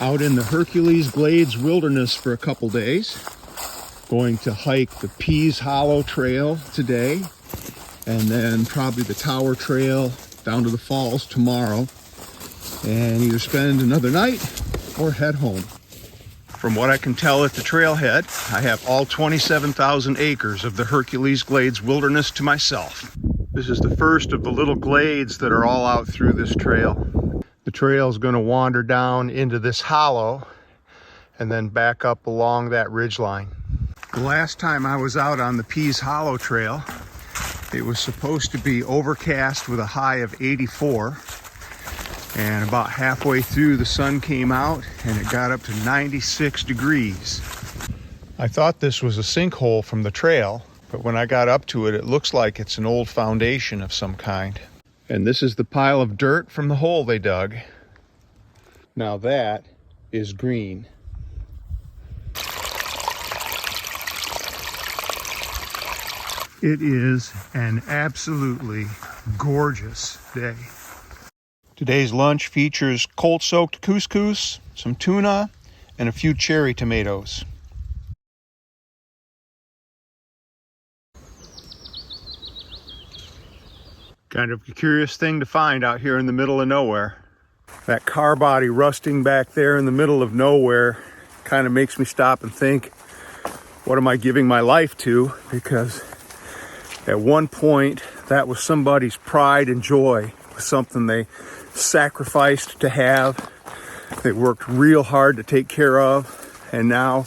Out in the Hercules Glades wilderness for a couple days. Going to hike the Pees Hallow Trail today, and then probably the Tower Trail down to the falls tomorrow, and either spend another night or head home. From what I can tell at the trailhead, I have all 27,000 acres of the Hercules Glades wilderness to myself. This is the first of the little glades that are all out through this trail. The trail is going to wander down into this hollow and then back up along that ridgeline. The last time I was out on the Pees Hallow Trail, it was supposed to be overcast with a high of 84, and about halfway through the sun came out and it got up to 96 degrees. I thought this was a sinkhole from the trail, but when I got up to it, it looks like it's an old foundation of some kind. And this is the pile of dirt from the hole they dug. Now that is green. It is an absolutely gorgeous day. Today's lunch features cold-soaked couscous, some tuna, and a few cherry tomatoes. Kind of a curious thing to find out here in the middle of nowhere. That car body rusting back there in the middle of nowhere kind of makes me stop and think, what am I giving my life to? Because at one point, that was somebody's pride and joy. It was something they sacrificed to have. They worked real hard to take care of, and now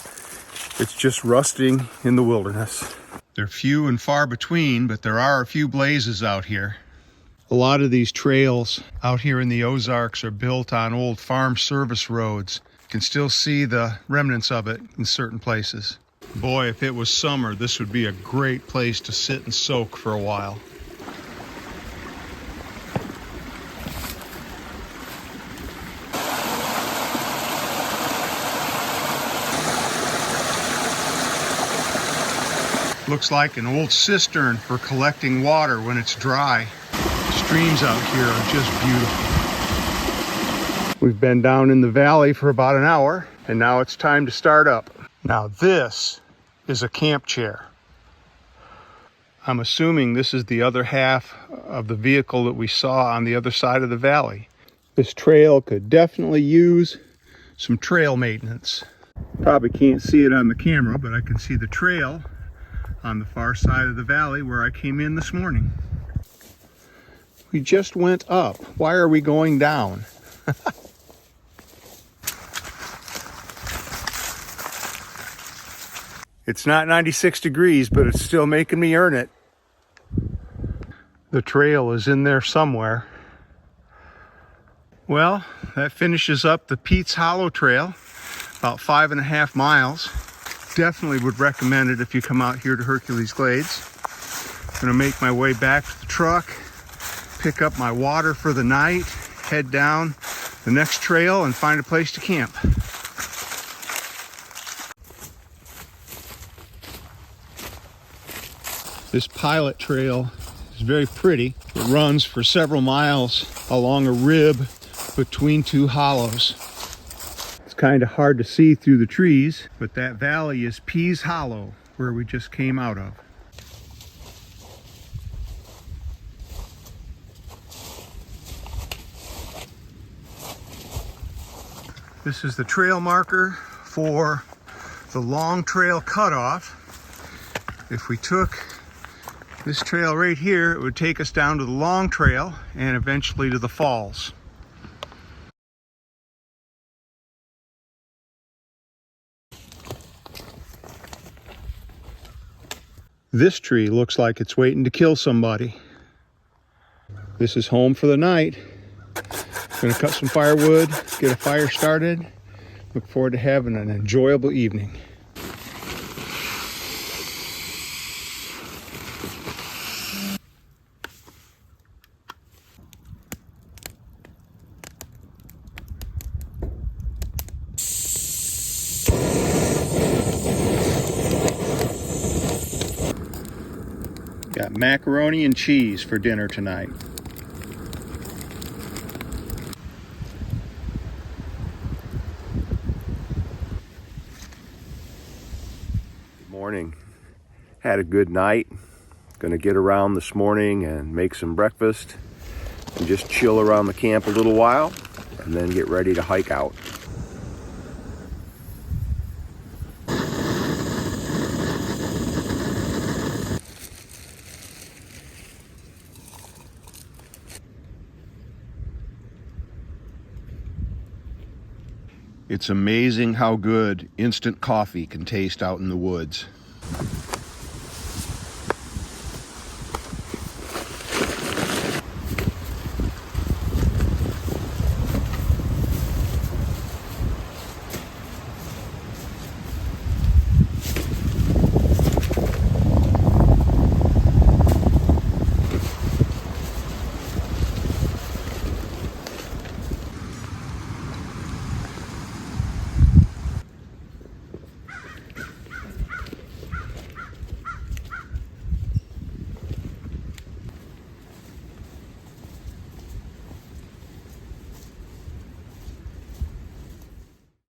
it's just rusting in the wilderness. They're few and far between, but there are a few blazes out here. A lot of these trails out here in the Ozarks are built on old farm service roads. You can still see the remnants of it in certain places. Boy, if it was summer, this would be a great place to sit and soak for a while. Looks like an old cistern for collecting water when it's dry. Streams out here are just beautiful. We've been down in the valley for about an hour, and now it's time to start up. Now this is a camp chair. I'm assuming this is the other half of the vehicle that we saw on the other side of the valley. This trail could definitely use some trail maintenance. Probably can't see it on the camera, but I can see the trail on the far side of the valley where I came in this morning. We just went up. Why are we going down? It's not 96 degrees, but it's still making me earn it. The trail is in there somewhere. Well, that finishes up the Pees Hallow Trail, about 5.5 miles. Definitely would recommend it if you come out here to Hercules Glades. I'm gonna make my way back to the truck, pick up my water for the night, head down the next trail and find a place to camp. This pilot trail is very pretty. It runs for several miles along a rib between two hollows. It's kind of hard to see through the trees, but that valley is Pees Hallow, where we just came out of. This is the trail marker for the long trail cutoff. If we took this trail right here, it would take us down to the long trail and eventually to the falls. This tree looks like it's waiting to kill somebody. This is home for the night. Gonna cut some firewood, get a fire started. Look forward to having an enjoyable evening. Got macaroni and cheese for dinner tonight. Morning. Had a good night. Gonna get around this morning and make some breakfast and just chill around the camp a little while and then get ready to hike out. It's amazing how good instant coffee can taste out in the woods.